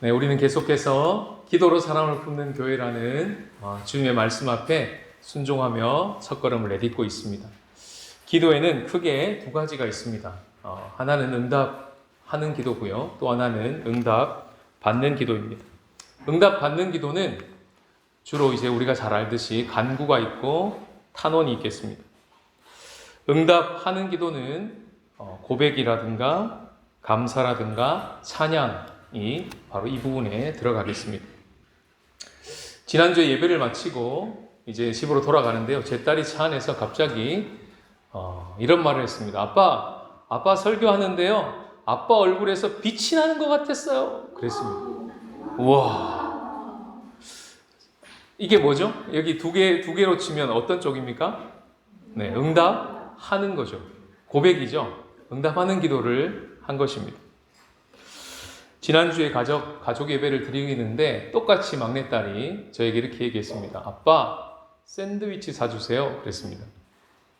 네, 우리는 계속해서 기도로 사람을 품는 교회라는 주님의 말씀 앞에 순종하며 첫걸음을 내딛고 있습니다. 기도에는 크게 두 가지가 있습니다. 하나는 응답하는 기도고요. 또 하나는 응답 받는 기도입니다. 응답 받는 기도는 주로 이제 우리가 잘 알듯이 간구가 있고 탄원이 있겠습니다. 응답하는 기도는 고백이라든가 감사라든가 찬양이 바로 이 부분에 들어가겠습니다. 지난주에 예배를 마치고 이제 집으로 돌아가는데요. 제 딸이 차 안에서 갑자기 이런 말을 했습니다. 아빠 설교하는데요. 아빠 얼굴에서 빛이 나는 것 같았어요. 그랬습니다. 우와. 이게 뭐죠? 여기 두 개로 치면 어떤 쪽입니까? 네, 응답하는 거죠. 고백이죠. 응답하는 기도를 한 것입니다. 지난주에 가족 예배를 드리는데 똑같이 막내딸이 저에게 이렇게 얘기했습니다. 아빠, 샌드위치 사주세요. 그랬습니다.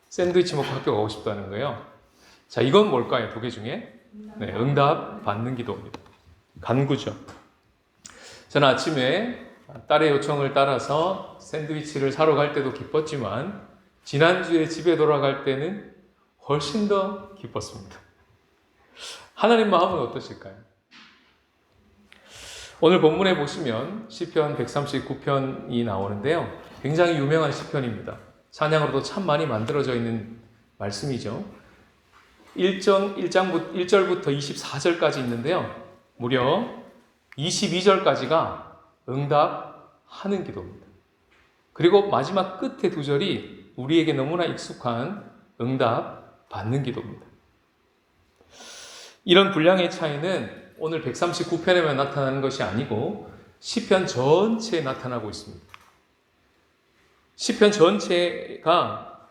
샌드위치 먹고 학교 가고 싶다는 거예요. 자, 이건 뭘까요? 두 개 중에? 네, 응답 받는 기도입니다. 간구죠. 저는 아침에 딸의 요청을 따라서 샌드위치를 사러 갈 때도 기뻤지만 지난주에 집에 돌아갈 때는 훨씬 더 기뻤습니다. 하나님 마음은 어떠실까요? 오늘 본문에 보시면 시편 139편이 나오는데요. 굉장히 유명한 시편입니다. 찬양으로도 참 많이 만들어져 있는 말씀이죠. 1절부터 24절까지 있는데요. 무려 22절까지가 응답하는 기도입니다. 그리고 마지막 끝에 두 절이 우리에게 너무나 익숙한 응답 받는 기도입니다. 이런 분량의 차이는 오늘 139편에만 나타나는 것이 아니고 시편 전체에 나타나고 있습니다. 시편 전체가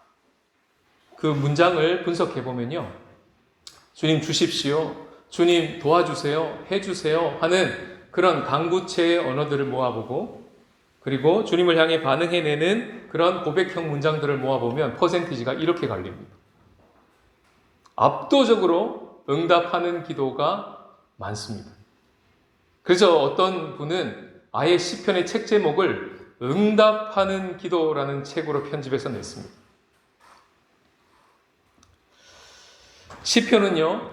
그 문장을 분석해 보면요. 주님 주십시오. 주님 도와주세요. 해주세요. 하는 그런 간구체의 언어들을 모아보고 그리고 주님을 향해 반응해내는 그런 고백형 문장들을 모아보면 퍼센티지가 이렇게 갈립니다. 압도적으로 응답하는 기도가 많습니다. 그래서 어떤 분은 아예 시편의 책 제목을 응답하는 기도라는 책으로 편집해서 냈습니다. 시편은요,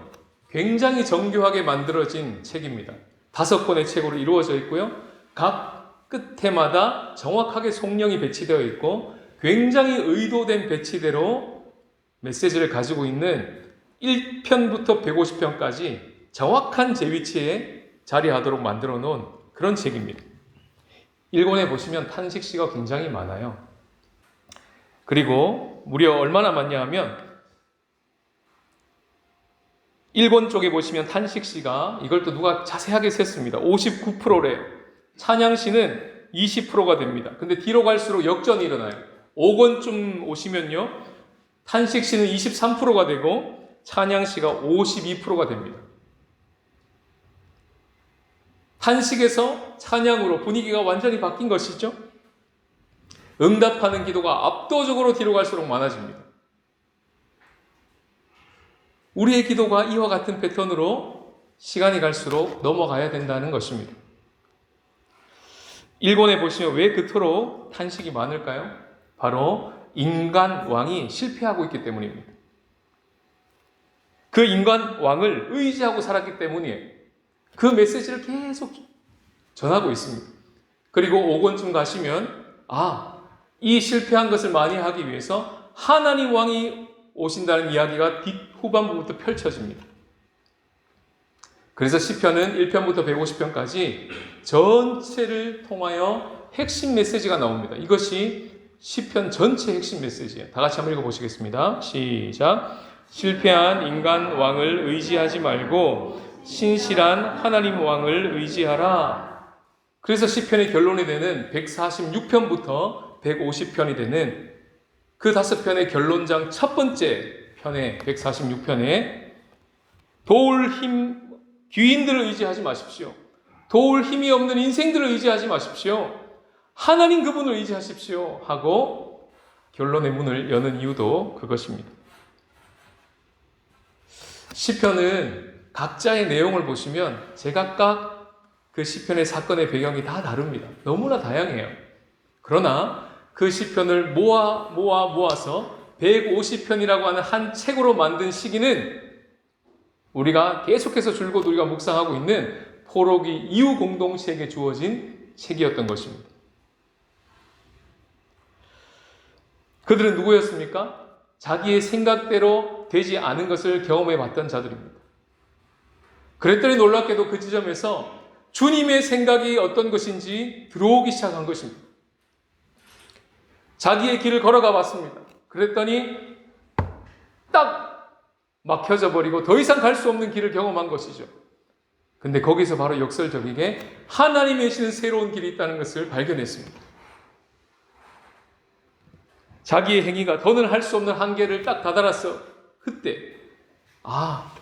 굉장히 정교하게 만들어진 책입니다. 5권의 책으로 이루어져 있고요. 각 끝에마다 정확하게 송령이 배치되어 있고 굉장히 의도된 배치대로 메시지를 가지고 있는 1편부터 150편까지 정확한 제 위치에 자리하도록 만들어 놓은 그런 책입니다. 1권에 보시면 탄식시가 굉장히 많아요. 그리고 무려 얼마나 많냐 하면 1권 쪽에 보시면 탄식시가 이걸 또 누가 자세하게 셌습니다. 59%래요. 찬양시는 20%가 됩니다. 근데 뒤로 갈수록 역전이 일어나요. 5권쯤 오시면요. 탄식시는 23%가 되고 찬양시가 52%가 됩니다. 탄식에서 찬양으로 분위기가 완전히 바뀐 것이죠. 응답하는 기도가 압도적으로 뒤로 갈수록 많아집니다. 우리의 기도가 이와 같은 패턴으로 시간이 갈수록 넘어가야 된다는 것입니다. 1권에 보시면 왜 그토록 탄식이 많을까요? 바로 인간 왕이 실패하고 있기 때문입니다. 그 인간 왕을 의지하고 살았기 때문이에요. 그 메시지를 계속 전하고 있습니다. 그리고 5권쯤 가시면 이 실패한 것을 만회하기 위해서 하나님 왕이 오신다는 이야기가 뒷후반부부터 펼쳐집니다. 그래서 시편은 1편부터 150편까지 전체를 통하여 핵심 메시지가 나옵니다. 이것이 시편 전체 핵심 메시지예요. 다 같이 한번 읽어보시겠습니다. 시작. 실패한 인간 왕을 의지하지 말고 신실한 하나님 왕을 의지하라. 그래서 시편의 결론이 되는 146편부터 150편이 되는 그 5편의 결론장 첫 번째 편의 146편에 귀인들을 의지하지 마십시오. 도울 힘이 없는 인생들을 의지하지 마십시오. 하나님 그분을 의지하십시오. 하고 결론의 문을 여는 이유도 그것입니다. 시편은 각자의 내용을 보시면 제각각 그 시편의 사건의 배경이 다 다릅니다. 너무나 다양해요. 그러나 그 시편을 모아서 150편이라고 하는 한 책으로 만든 시기는 우리가 계속해서 줄곧 우리가 묵상하고 있는 포로기 이후 공동체에게 주어진 책이었던 것입니다. 그들은 누구였습니까? 자기의 생각대로 되지 않은 것을 경험해 봤던 자들입니다. 그랬더니 놀랍게도 그 지점에서 주님의 생각이 어떤 것인지 들어오기 시작한 것입니다. 자기의 길을 걸어가 봤습니다. 그랬더니 딱 막혀져 버리고 더 이상 갈 수 없는 길을 경험한 것이죠. 근데 거기서 바로 역설적이게 하나님이 계시는 새로운 길이 있다는 것을 발견했습니다. 자기의 행위가 더는 할 수 없는 한계를 딱 다다랐어. 그때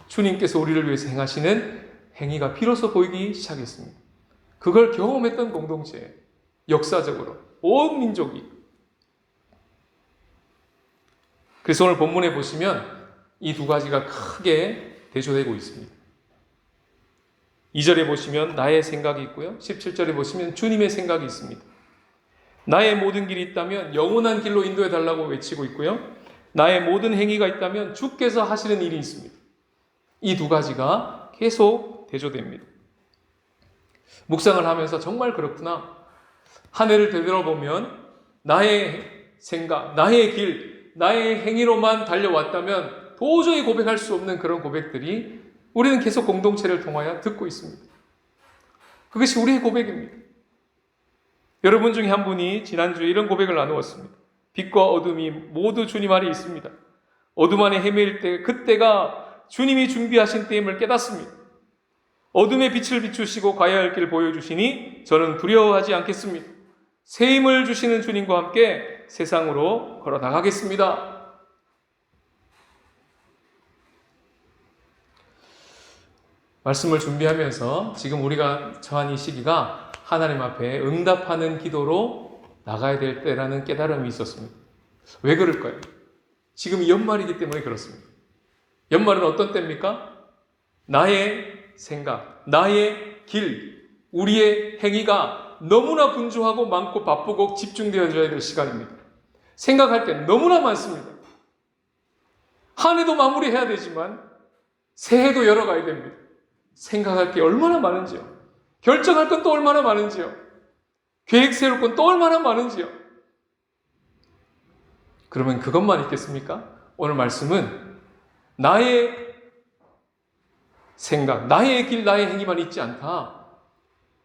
주님께서 우리를 위해서 행하시는 행위가 비로소 보이기 시작했습니다. 그걸 경험했던 공동체, 역사적으로 온 민족이. 그래서 오늘 본문에 보시면 이 두 가지가 크게 대조되고 있습니다. 2절에 보시면 나의 생각이 있고요. 17절에 보시면 주님의 생각이 있습니다. 나의 모든 길이 있다면 영원한 길로 인도해 달라고 외치고 있고요. 나의 모든 행위가 있다면 주께서 하시는 일이 있습니다. 이 두 가지가 계속 대조됩니다. 묵상을 하면서 정말 그렇구나. 한 해를 되돌아보면 나의 생각, 나의 길, 나의 행위로만 달려왔다면 도저히 고백할 수 없는 그런 고백들이 우리는 계속 공동체를 통하여 듣고 있습니다. 그것이 우리의 고백입니다. 여러분 중에 한 분이 지난주에 이런 고백을 나누었습니다. 빛과 어둠이 모두 주님 아래 있습니다. 어둠 안에 헤매일 때 그때가 주님이 준비하신 때임을 깨닫습니다. 어둠의 빛을 비추시고 가야 할 길을 보여주시니 저는 두려워하지 않겠습니다. 새 힘을 주시는 주님과 함께 세상으로 걸어 나가겠습니다. 말씀을 준비하면서 지금 우리가 처한 이 시기가 하나님 앞에 응답하는 기도로 나가야 될 때라는 깨달음이 있었습니다. 왜 그럴까요? 지금 연말이기 때문에 그렇습니다. 연말은 어떤 때입니까? 나의 생각, 나의 길, 우리의 행위가 너무나 분주하고 많고 바쁘고 집중되어져야 될 시간입니다. 생각할 게 너무나 많습니다. 한 해도 마무리해야 되지만 새해도 열어가야 됩니다. 생각할 게 얼마나 많은지요. 결정할 건 또 얼마나 많은지요. 계획 세울 건 또 얼마나 많은지요. 그러면 그것만 있겠습니까? 오늘 말씀은 나의 생각, 나의 길, 나의 행위만 있지 않다.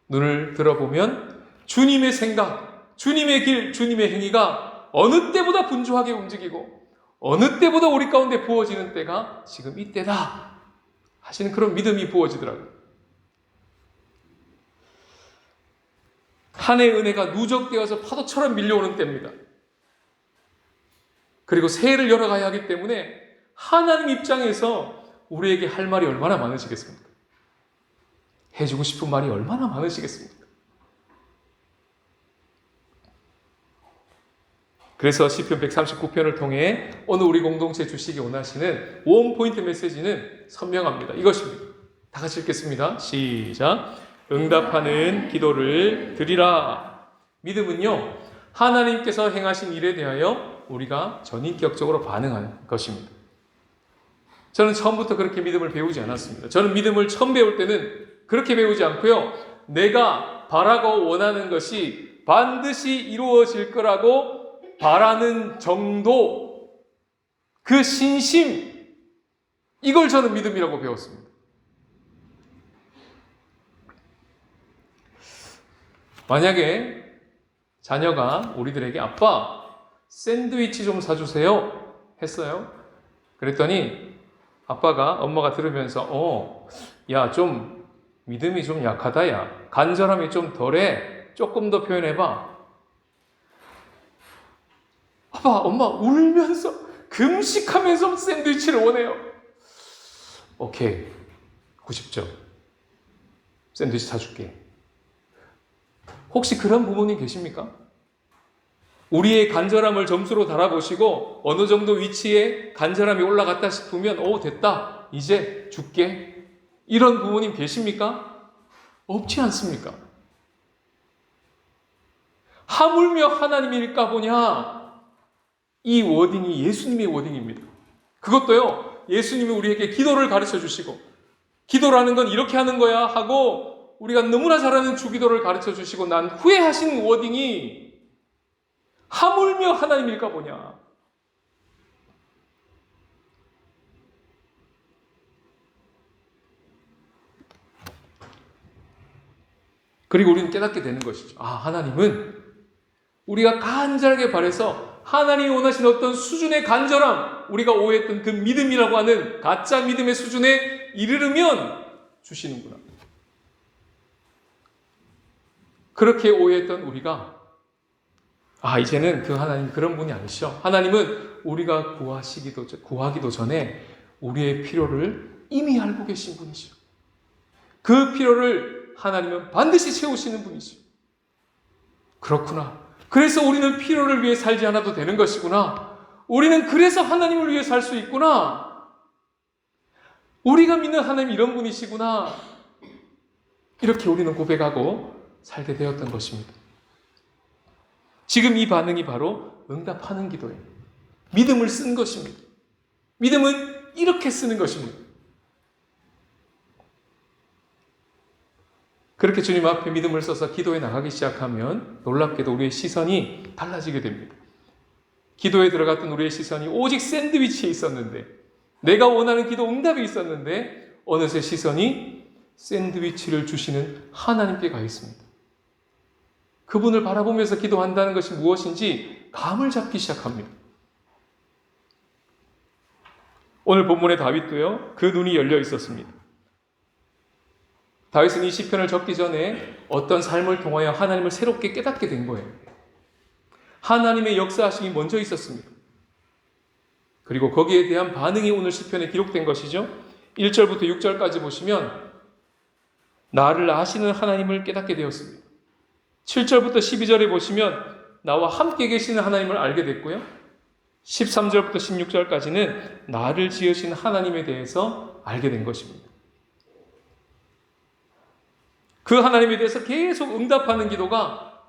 눈을 들어보면 주님의 생각, 주님의 길, 주님의 행위가 어느 때보다 분주하게 움직이고 어느 때보다 우리 가운데 부어지는 때가 지금 이때다 하시는 그런 믿음이 부어지더라고요. 한 해의 은혜가 누적되어서 파도처럼 밀려오는 때입니다. 그리고 새해를 열어가야 하기 때문에 하나님 입장에서 우리에게 할 말이 얼마나 많으시겠습니까? 해주고 싶은 말이 얼마나 많으시겠습니까? 그래서 시편 139편을 통해 오늘 우리 공동체에 주시기 원하시는 원포인트 메시지는 선명합니다. 이것입니다. 다 같이 읽겠습니다. 시작. 응답하는 기도를 드리라. 믿음은요, 하나님께서 행하신 일에 대하여 우리가 전인격적으로 반응하는 것입니다. 저는 처음부터 그렇게 믿음을 배우지 않았습니다. 저는 믿음을 처음 배울 때는 그렇게 배우지 않고요, 내가 바라고 원하는 것이 반드시 이루어질 거라고 바라는 정도, 그 신심, 이걸 저는 믿음이라고 배웠습니다. 만약에 자녀가 우리들에게 아빠 샌드위치 좀 사주세요 했어요. 그랬더니 아빠가, 엄마가 들으면서 야, 좀 믿음이 좀 약하다, 야, 간절함이 좀 덜해, 조금 더 표현해봐. 아빠, 엄마 울면서 금식하면서 샌드위치를 원해요. 오케이, 90점 샌드위치 사줄게. 혹시 그런 부모님 계십니까? 우리의 간절함을 점수로 달아보시고 어느 정도 위치에 간절함이 올라갔다 싶으면 됐다, 이제 줄게, 이런 부모님 계십니까? 없지 않습니까? 하물며 하나님일까 보냐? 이 워딩이 예수님의 워딩입니다. 그것도요, 예수님이 우리에게 기도를 가르쳐 주시고, 기도라는 건 이렇게 하는 거야 하고 우리가 너무나 잘 아는 주기도를 가르쳐 주시고 난 후에 하신 워딩이 하물며 하나님일까 보냐. 그리고 우리는 깨닫게 되는 것이죠. 하나님은 우리가 간절하게 바라서 하나님이 원하신 어떤 수준의 간절함, 우리가 오해했던 그 믿음이라고 하는 가짜 믿음의 수준에 이르르면 주시는구나. 그렇게 오해했던 우리가 이제는 그 하나님 그런 분이 아니시죠. 하나님은 우리가 구하기도 전에 우리의 필요를 이미 알고 계신 분이시죠. 그 필요를 하나님은 반드시 채우시는 분이시죠. 그렇구나. 그래서 우리는 필요를 위해 살지 않아도 되는 것이구나. 우리는 그래서 하나님을 위해 살 수 있구나. 우리가 믿는 하나님 이런 분이시구나. 이렇게 우리는 고백하고 살게 되었던 것입니다. 지금 이 반응이 바로 응답하는 기도예요. 믿음을 쓴 것입니다. 믿음은 이렇게 쓰는 것입니다. 그렇게 주님 앞에 믿음을 써서 기도에 나가기 시작하면 놀랍게도 우리의 시선이 달라지게 됩니다. 기도에 들어갔던 우리의 시선이 오직 샌드위치에 있었는데, 내가 원하는 기도 응답이 있었는데 어느새 시선이 샌드위치를 주시는 하나님께 가 있습니다. 그분을 바라보면서 기도한다는 것이 무엇인지 감을 잡기 시작합니다. 오늘 본문의 다윗도요, 그 눈이 열려 있었습니다. 다윗은 이 시편을 적기 전에 어떤 삶을 통하여 하나님을 새롭게 깨닫게 된 거예요. 하나님의 역사하심이 먼저 있었습니다. 그리고 거기에 대한 반응이 오늘 시편에 기록된 것이죠. 1절부터 6절까지 보시면 나를 아시는 하나님을 깨닫게 되었습니다. 7절부터 12절에 보시면 나와 함께 계시는 하나님을 알게 됐고요. 13절부터 16절까지는 나를 지으신 하나님에 대해서 알게 된 것입니다. 그 하나님에 대해서 계속 응답하는 기도가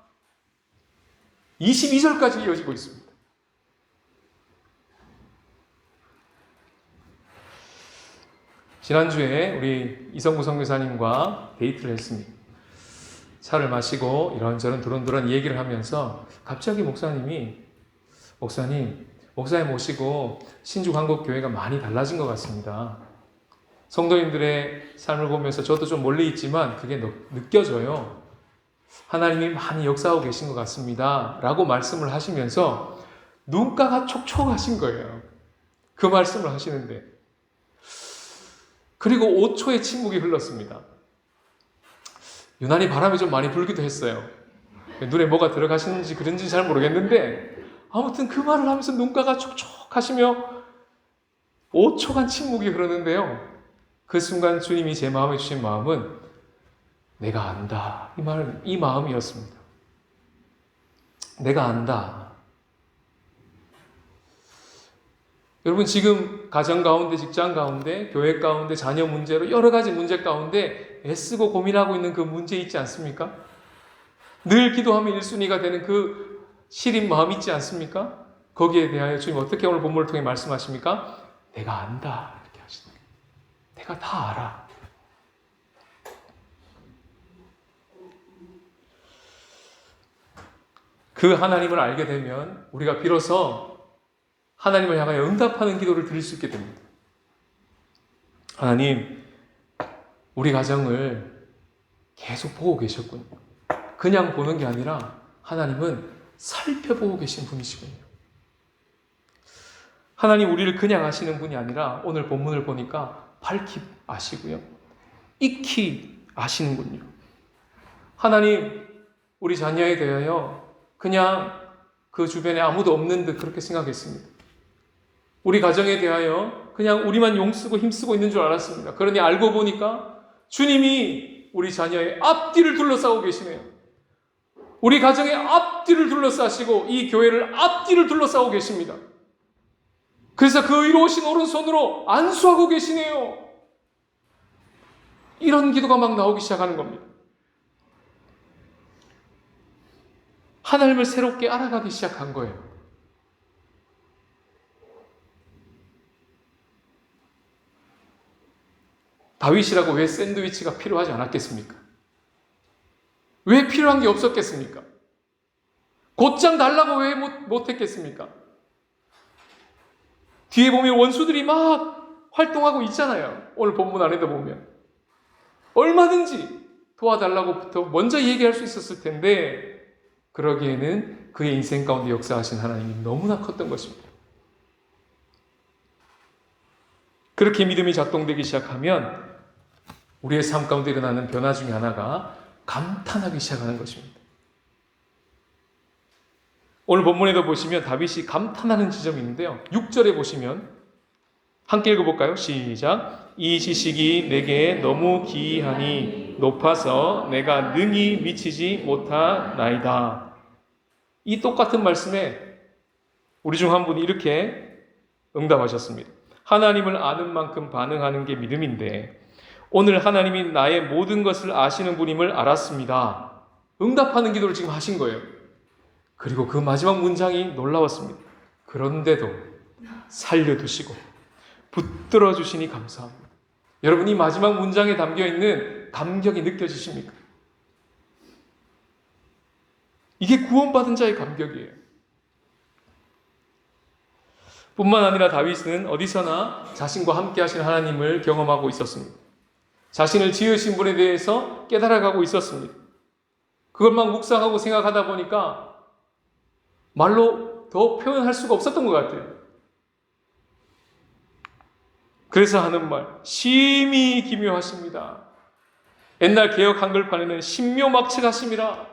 22절까지 이어지고 있습니다. 지난주에 우리 이성구 선교사님과 데이트를 했습니다. 차를 마시고 이런저런 도런도런 얘기를 하면서 갑자기 목사님 모시고 신주 한국교회가 많이 달라진 것 같습니다. 성도님들의 삶을 보면서 저도 좀 멀리 있지만 그게 느껴져요. 하나님이 많이 역사하고 계신 것 같습니다. 라고 말씀을 하시면서 눈가가 촉촉하신 거예요. 그 말씀을 하시는데. 그리고 5초의 침묵이 흘렀습니다. 유난히 바람이 좀 많이 불기도 했어요. 눈에 뭐가 들어가시는지 그런지 잘 모르겠는데 아무튼 그 말을 하면서 눈가가 촉촉하시며 5초간 침묵이 흐르는데요. 그 순간 주님이 제 마음에 주신 마음은 내가 안다. 이 마음이었습니다. 내가 안다. 여러분 지금 가정 가운데, 직장 가운데, 교회 가운데, 자녀 문제로 여러 가지 문제 가운데 애쓰고 고민하고 있는 그 문제 있지 않습니까? 늘 기도하면 1순위가 되는 그 시린 마음 있지 않습니까? 거기에 대하여 주님 어떻게 오늘 본문을 통해 말씀하십니까? 내가 안다. 이렇게 하시는 거예요. 내가 다 알아. 그 하나님을 알게 되면 우리가 비로소 하나님을 향하여 응답하는 기도를 드릴 수 있게 됩니다. 하나님, 우리 가정을 계속 보고 계셨군요. 그냥 보는 게 아니라 하나님은 살펴보고 계신 분이시군요. 하나님 우리를 그냥 아시는 분이 아니라 오늘 본문을 보니까 밝히 아시고요. 익히 아시는군요. 하나님, 우리 자녀에 대하여 그냥 그 주변에 아무도 없는 듯 그렇게 생각했습니다. 우리 가정에 대하여 그냥 우리만 용쓰고 힘쓰고 있는 줄 알았습니다. 그러니 알고 보니까 주님이 우리 자녀의 앞뒤를 둘러싸고 계시네요. 우리 가정의 앞뒤를 둘러싸시고 이 교회를 앞뒤를 둘러싸고 계십니다. 그래서 그 의로우신 오른손으로 안수하고 계시네요. 이런 기도가 막 나오기 시작하는 겁니다. 하나님을 새롭게 알아가기 시작한 거예요. 다윗이라고 왜 샌드위치가 필요하지 않았겠습니까? 왜 필요한 게 없었겠습니까? 곧장 달라고 왜 못했겠습니까? 뒤에 보면 원수들이 막 활동하고 있잖아요. 오늘 본문 안에도 보면. 얼마든지 도와달라고부터 먼저 얘기할 수 있었을 텐데 그러기에는 그의 인생 가운데 역사하신 하나님이 너무나 컸던 것입니다. 그렇게 믿음이 작동되기 시작하면 우리의 삶 가운데 일어나는 변화 중에 하나가 감탄하기 시작하는 것입니다. 오늘 본문에도 보시면 다윗이 감탄하는 지점이 있는데요. 6절에 보시면 함께 읽어볼까요? 시작. 이 지식이 내게 너무 기이하니 높아서 내가 능히 미치지 못하나이다. 이 똑같은 말씀에 우리 중 한 분이 이렇게 응답하셨습니다. 하나님을 아는 만큼 반응하는 게 믿음인데 오늘 하나님이 나의 모든 것을 아시는 분임을 알았습니다. 응답하는 기도를 지금 하신 거예요. 그리고 그 마지막 문장이 놀라웠습니다. 그런데도 살려두시고 붙들어 주시니 감사합니다. 여러분, 이 마지막 문장에 담겨있는 감격이 느껴지십니까? 이게 구원받은 자의 감격이에요. 뿐만 아니라 다윗은 어디서나 자신과 함께 하신 하나님을 경험하고 있었습니다. 자신을 지으신 분에 대해서 깨달아가고 있었습니다. 그것만 묵상하고 생각하다 보니까 말로 더 표현할 수가 없었던 것 같아요. 그래서 하는 말, 심히 기묘하십니다. 옛날 개역 한글판에는 신묘막측하심이라,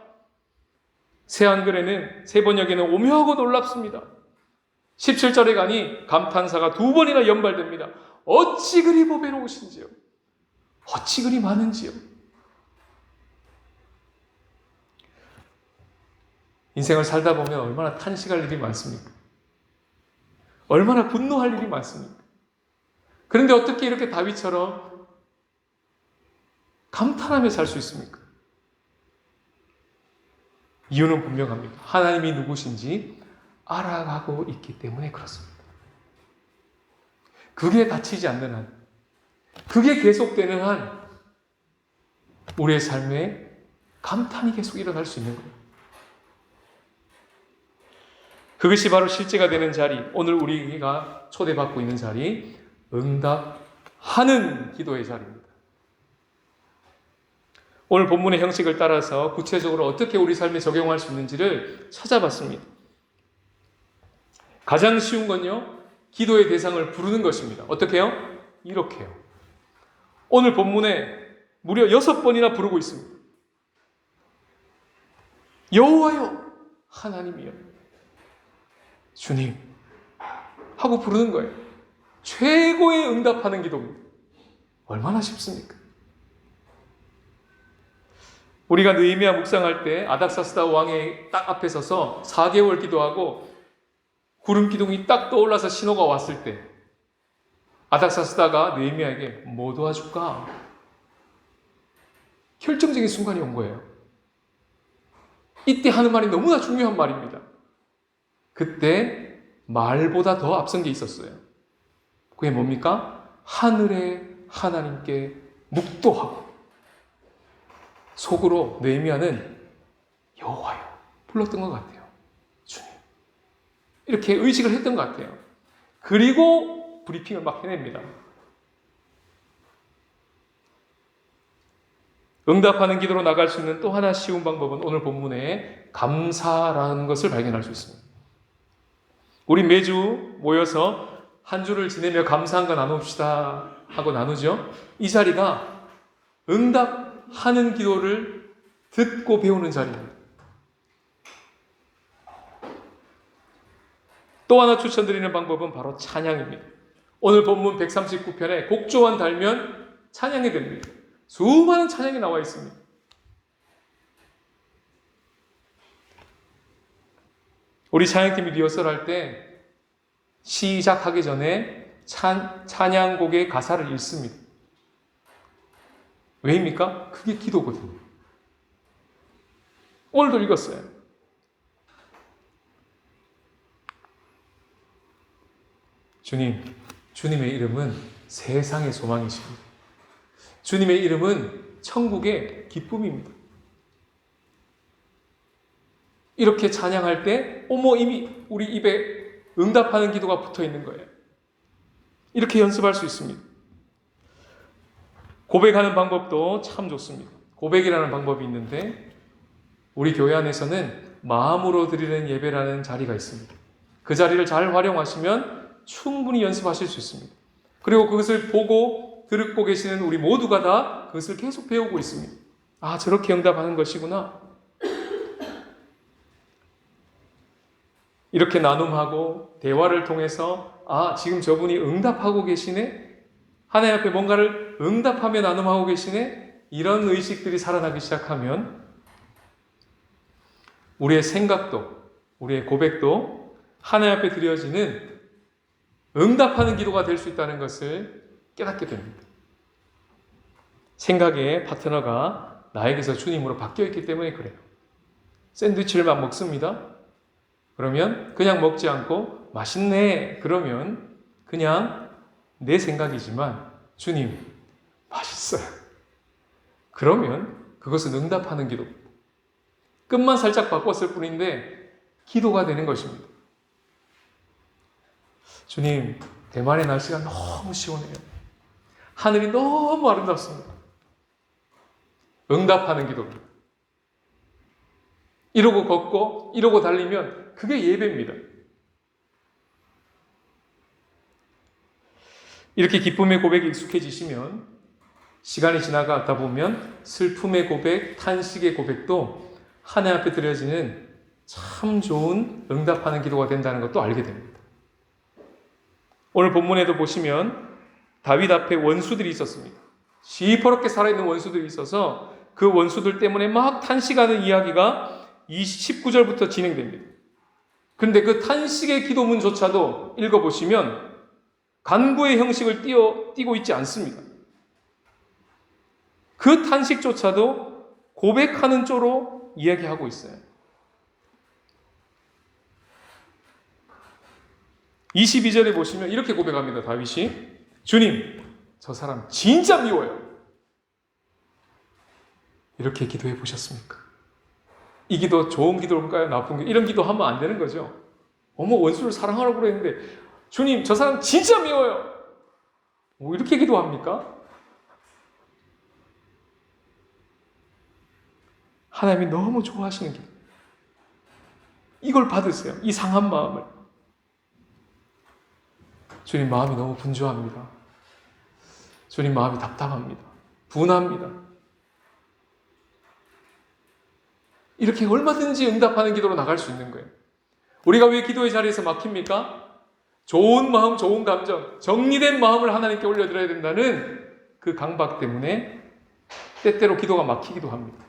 새 한글에는 새 번역에는 오묘하고 놀랍습니다. 17절에 가니 감탄사가 2번이나 연발됩니다. 어찌 그리 보배로우신지요. 어찌 그리 많은지요. 인생을 살다 보면 얼마나 탄식할 일이 많습니까? 얼마나 분노할 일이 많습니까? 그런데 어떻게 이렇게 다윗처럼 감탄하며 살 수 있습니까? 이유는 분명합니다. 하나님이 누구신지 알아가고 있기 때문에 그렇습니다. 그게 닫히지 않는 한, 그게 계속되는 한 우리의 삶에 감탄이 계속 일어날 수 있는 거예요. 그것이 바로 실제가 되는 자리, 오늘 우리가 초대받고 있는 자리, 응답하는 기도의 자리입니다. 오늘 본문의 형식을 따라서 구체적으로 어떻게 우리 삶에 적용할 수 있는지를 찾아봤습니다. 가장 쉬운 건요, 기도의 대상을 부르는 것입니다. 어떻게 해요? 이렇게요. 오늘 본문에 무려 6번이나 부르고 있습니다. 여호와여, 하나님이여, 주님 하고 부르는 거예요. 최고의 응답하는 기도입니다. 얼마나 쉽습니까? 우리가 느헤미야 묵상할 때 아닥사스다 왕의 딱 앞에 서서 4개월 기도하고 구름 기둥이 딱 떠올라서 신호가 왔을 때 아닥사스다가 느헤미야에게 뭐 도와줄까? 결정적인 순간이 온 거예요. 이때 하는 말이 너무나 중요한 말입니다. 그때 말보다 더 앞선 게 있었어요. 그게 뭡니까? 하늘의 하나님께 묵도하고 속으로 느헤미야는 여호와여 불렀던 것 같아요. 주님. 이렇게 의식을 했던 것 같아요. 그리고 브리핑을 막 해냅니다. 응답하는 기도로 나갈 수 있는 또 하나 쉬운 방법은 오늘 본문에 감사라는 것을 발견할 수 있습니다. 우리 매주 모여서 한 주를 지내며 감사한 거 나눕시다 하고 나누죠. 이 자리가 응답하는 기도를 듣고 배우는 자리입니다. 또 하나 추천드리는 방법은 바로 찬양입니다. 오늘 본문 139편에 곡조만 달면 찬양이 됩니다. 수많은 찬양이 나와 있습니다. 우리 찬양팀이 리허설할 때 시작하기 전에 찬양곡의 가사를 읽습니다. 왜입니까? 그게 기도거든요. 오늘도 읽었어요. 주님의 이름은 세상의 소망이십니다. 주님의 이름은 천국의 기쁨입니다. 이렇게 찬양할 때 이미 우리 입에 응답하는 기도가 붙어 있는 거예요. 이렇게 연습할 수 있습니다. 고백하는 방법도 참 좋습니다. 고백이라는 방법이 있는데 우리 교회 안에서는 마음으로 드리는 예배라는 자리가 있습니다. 그 자리를 잘 활용하시면 충분히 연습하실 수 있습니다. 그리고 그것을 보고 듣고 계시는 우리 모두가 다 그것을 계속 배우고 있습니다. 아, 저렇게 응답하는 것이구나. 이렇게 나눔하고 대화를 통해서 지금 저분이 응답하고 계시네? 하나님 앞에 뭔가를 응답하며 나눔하고 계시네? 이런 의식들이 살아나기 시작하면 우리의 생각도, 우리의 고백도 하나님 앞에 드려지는 응답하는 기도가 될 수 있다는 것을 깨닫게 됩니다. 생각의 파트너가 나에게서 주님으로 바뀌어 있기 때문에 그래요. 샌드위치를만 먹습니다. 그러면 그냥 먹지 않고 맛있네. 그러면 그냥 내 생각이지만 주님 맛있어요. 그러면 그것은 응답하는 기도입니다. 끝만 살짝 바꿨을 뿐인데 기도가 되는 것입니다. 주님, 대만의 날씨가 너무 시원해요. 하늘이 너무 아름답습니다. 응답하는 기도입니다. 이러고 걷고 이러고 달리면 그게 예배입니다. 이렇게 기쁨의 고백에 익숙해지시면 시간이 지나가다 보면 슬픔의 고백, 탄식의 고백도 하나님 앞에 드려지는 참 좋은 응답하는 기도가 된다는 것도 알게 됩니다. 오늘 본문에도 보시면 다윗 앞에 원수들이 있었습니다. 시퍼렇게 살아있는 원수들이 있어서 그 원수들 때문에 막 탄식하는 이야기가 19절부터 진행됩니다. 그런데 그 탄식의 기도문조차도 읽어보시면 간구의 형식을 띠고 있지 않습니다. 그 탄식조차도 고백하는 쪽으로 이야기하고 있어요. 22절에 보시면 이렇게 고백합니다. 다윗이 주님, 저 사람 진짜 미워요. 이렇게 기도해 보셨습니까? 이 기도 좋은 기도일까요? 나쁜 기도? 이런 기도 하면 안 되는 거죠. 원수를 사랑하라고 그랬는데 주님, 저 사람 진짜 미워요. 이렇게 기도합니까? 하나님이 너무 좋아하시는 기도. 이걸 받으세요. 이 상한 마음을. 주님, 마음이 너무 분주합니다. 주님, 마음이 답답합니다. 분합니다. 이렇게 얼마든지 응답하는 기도로 나갈 수 있는 거예요. 우리가 왜 기도의 자리에서 막힙니까? 좋은 마음, 좋은 감정, 정리된 마음을 하나님께 올려드려야 된다는 그 강박 때문에 때때로 기도가 막히기도 합니다.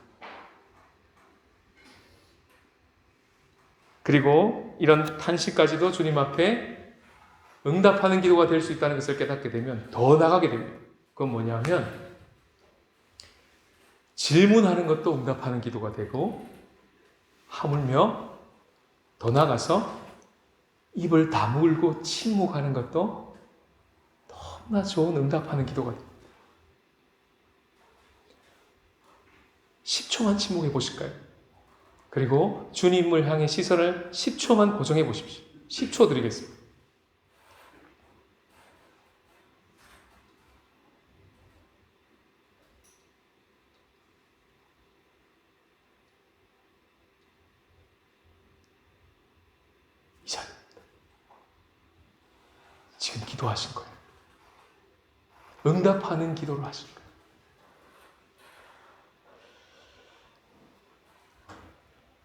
그리고 이런 탄식까지도 주님 앞에 응답하는 기도가 될 수 있다는 것을 깨닫게 되면 더 나가게 됩니다. 그건 뭐냐면 질문하는 것도 응답하는 기도가 되고 하물며 더 나가서 입을 다물고 침묵하는 것도 너무나 좋은 응답하는 기도가 됩니다. 10초만 침묵해 보실까요? 그리고 주님을 향해 시선을 10초만 고정해 보십시오. 10초 드리겠습니다. 이 자리입니다. 지금 기도하신 거예요. 응답하는 기도를 하신 거예요.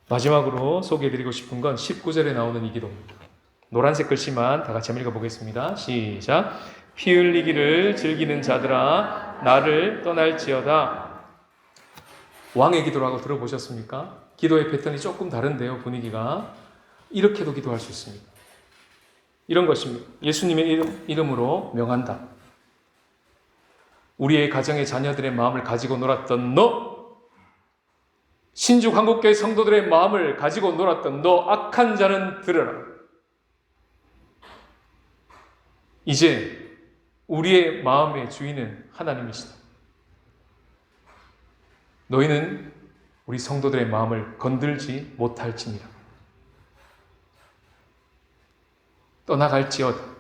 마지막으로 소개해드리고 싶은 건 19절에 나오는 이 기도입니다. 노란색 글씨만 다 같이 한번 읽어보겠습니다. 시작. 피 흘리기를 즐기는 자들아 나를 떠날지어다. 왕의 기도라고 들어보셨습니까? 기도의 패턴이 조금 다른데요. 분위기가. 이렇게도 기도할 수 있습니다. 이런 것입니다. 예수님의 이름으로 명한다. 우리의 가정의 자녀들의 마음을 가지고 놀았던 너, 신주 한국교회 성도들의 마음을 가지고 놀았던 너 악한 자는 들으라. 이제 우리의 마음의 주인은 하나님이시다. 너희는 우리 성도들의 마음을 건들지 못할지니라. 떠나갈지어다.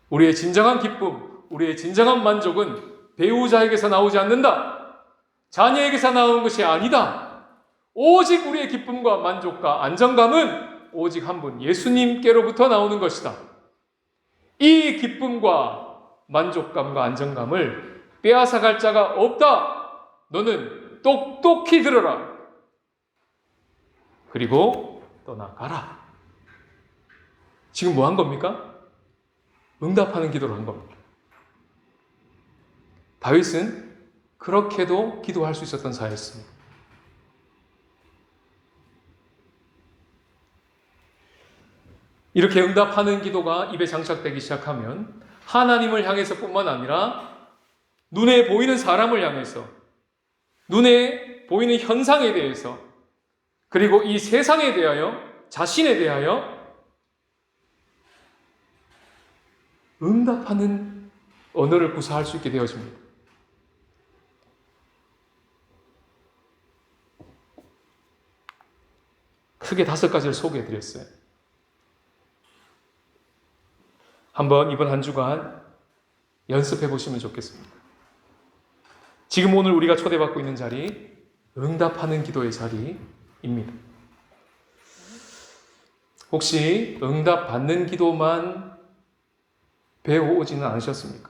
우리의 진정한 기쁨, 우리의 진정한 만족은 배우자에게서 나오지 않는다. 자녀에게서 나오는 것이 아니다. 오직 우리의 기쁨과 만족과 안정감은 오직 한 분, 예수님께로부터 나오는 것이다. 이 기쁨과 만족감과 안정감을 빼앗아갈 자가 없다. 너는 똑똑히 들어라. 그리고 떠나가라. 지금 뭐 한 겁니까? 응답하는 기도를 한 겁니다. 다윗은 그렇게도 기도할 수 있었던 자였습니다. 이렇게 응답하는 기도가 입에 장착되기 시작하면 하나님을 향해서뿐만 아니라 눈에 보이는 사람을 향해서, 눈에 보이는 현상에 대해서, 그리고 이 세상에 대하여, 자신에 대하여 응답하는 언어를 구사할 수 있게 되어집니다. 크게 5가지를 소개해드렸어요. 한번 이번 한 주간 연습해 보시면 좋겠습니다. 지금 오늘 우리가 초대받고 있는 자리, 응답하는 기도의 자리입니다. 혹시 응답받는 기도만 배워오지는 않으셨습니까?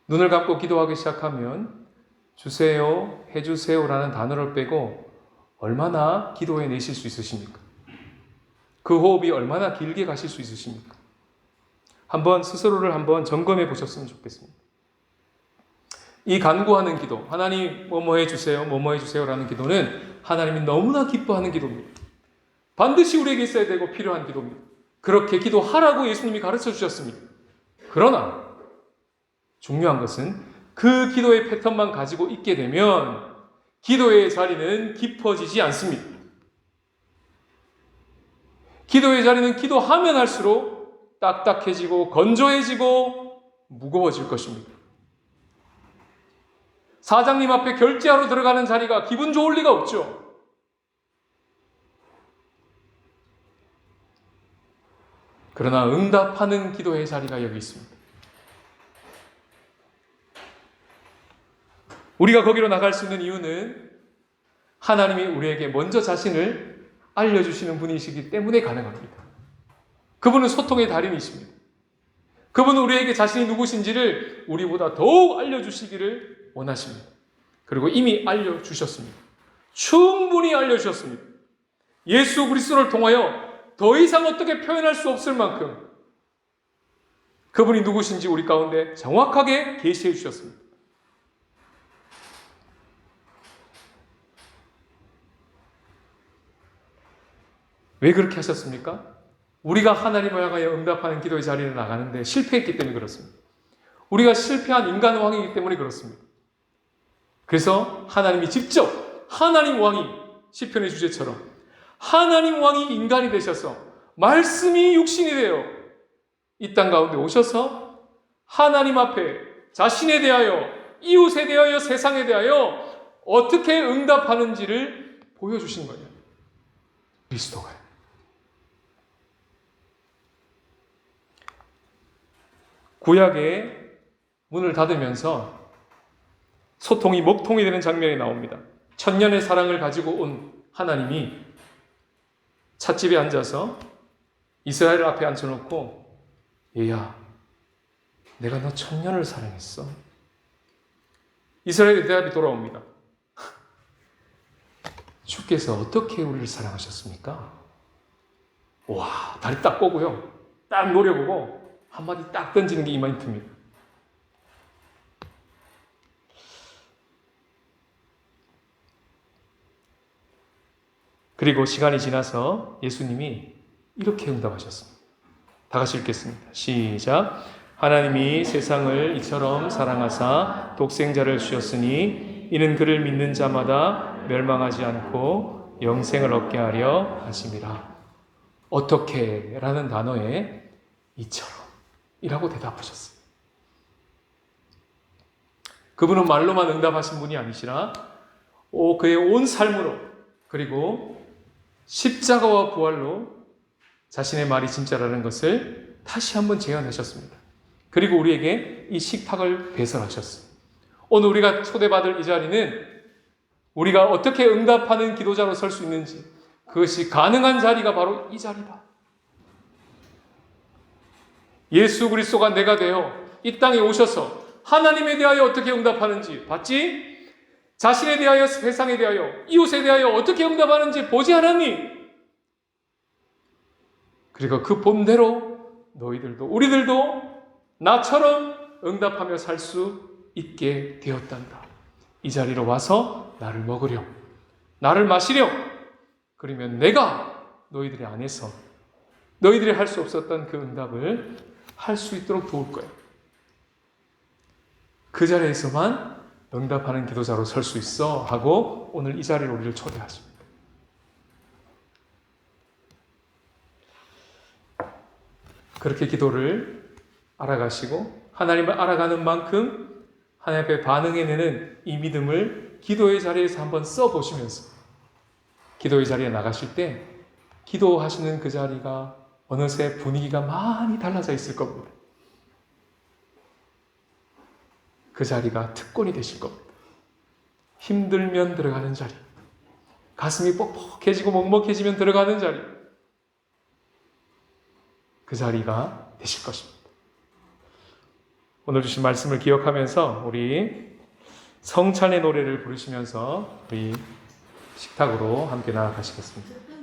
눈을 감고 기도하기 시작하면 주세요, 해주세요라는 단어를 빼고 얼마나 기도해 내실 수 있으십니까? 그 호흡이 얼마나 길게 가실 수 있으십니까? 한번 스스로를 한번 점검해 보셨으면 좋겠습니다. 이 간구하는 기도, 하나님 뭐뭐 해주세요, 뭐뭐 해주세요라는 기도는 하나님이 너무나 기뻐하는 기도입니다. 반드시 우리에게 있어야 되고 필요한 기도입니다. 그렇게 기도하라고 예수님이 가르쳐 주셨습니다. 그러나 중요한 것은 그 기도의 패턴만 가지고 있게 되면 기도의 자리는 깊어지지 않습니다. 기도의 자리는 기도하면 할수록 딱딱해지고 건조해지고 무거워질 것입니다. 사장님 앞에 결제하러 들어가는 자리가 기분 좋을 리가 없죠. 그러나 응답하는 기도의 자리가 여기 있습니다. 우리가 거기로 나갈 수 있는 이유는 하나님이 우리에게 먼저 자신을 알려주시는 분이시기 때문에 가능합니다. 그분은 소통의 달인이십니다. 그분은 우리에게 자신이 누구신지를 우리보다 더욱 알려주시기를 원하십니다. 그리고 이미 알려주셨습니다. 충분히 알려주셨습니다. 예수 그리스도를 통하여 더 이상 어떻게 표현할 수 없을 만큼 그분이 누구신지 우리 가운데 정확하게 계시해 주셨습니다. 왜 그렇게 하셨습니까? 우리가 하나님을 향하여 응답하는 기도의 자리에 나가는데 실패했기 때문에 그렇습니다. 우리가 실패한 인간 왕이기 때문에 그렇습니다. 그래서 하나님이 직접 하나님 왕이 시편의 주제처럼 하나님 왕이 인간이 되셔서 말씀이 육신이 되어 이 땅 가운데 오셔서 하나님 앞에 자신에 대하여 이웃에 대하여 세상에 대하여 어떻게 응답하는지를 보여주신 거예요. 그리스도가요. 구약의 문을 닫으면서 소통이 먹통이 되는 장면이 나옵니다. 천년의 사랑을 가지고 온 하나님이 찻집에 앉아서 이스라엘 앞에 앉혀놓고 얘야, 내가 너 천년을 사랑했어. 이스라엘의 대답이 돌아옵니다. 주께서 어떻게 우리를 사랑하셨습니까? 와, 다리 딱 꼬고요. 딱 노려보고 한마디 딱 던지는 게 이마인트입니다. 그리고 시간이 지나서 예수님이 이렇게 응답하셨습니다. 다 같이 읽겠습니다. 시작. 하나님이 세상을 이처럼 사랑하사 독생자를 주셨으니 이는 그를 믿는 자마다 멸망하지 않고 영생을 얻게 하려 하심이라. 어떻게 라는 단어에 이처럼 이라고 대답하셨어요. 그분은 말로만 응답하신 분이 아니시라 그의 온 삶으로 그리고 십자가와 부활로 자신의 말이 진짜라는 것을 다시 한번 재현하셨습니다. 그리고 우리에게 이 식탁을 배설하셨어요. 오늘 우리가 초대받을 이 자리는 우리가 어떻게 응답하는 기도자로 설 수 있는지 그것이 가능한 자리가 바로 이 자리다. 예수 그리스도가 내가 되어 이 땅에 오셔서 하나님에 대하여 어떻게 응답하는지 봤지? 자신에 대하여, 세상에 대하여, 이웃에 대하여 어떻게 응답하는지 보지 않았니? 그리고 그 본대로 너희들도 우리들도 나처럼 응답하며 살 수 있게 되었단다. 이 자리로 와서 나를 먹으렴, 나를 마시렴. 그러면 내가 너희들의 안에서 너희들이 할 수 없었던 그 응답을 할 수 있도록 도울 거야. 그 자리에서만 응답하는 기도자로 설 수 있어 하고 오늘 이 자리로 우리를 초대하십니다. 그렇게 기도를 알아가시고 하나님을 알아가는 만큼 하나님 앞에 반응해내는 이 믿음을 기도의 자리에서 한번 써보시면서 기도의 자리에 나가실 때 기도하시는 그 자리가 어느새 분위기가 많이 달라져 있을 겁니다. 그 자리가 특권이 되실 겁니다. 힘들면 들어가는 자리, 가슴이 뻑뻑해지고 먹먹해지면 들어가는 자리, 그 자리가 되실 것입니다. 오늘 주신 말씀을 기억하면서 우리 성찬의 노래를 부르시면서 우리 식탁으로 함께 나아가시겠습니다.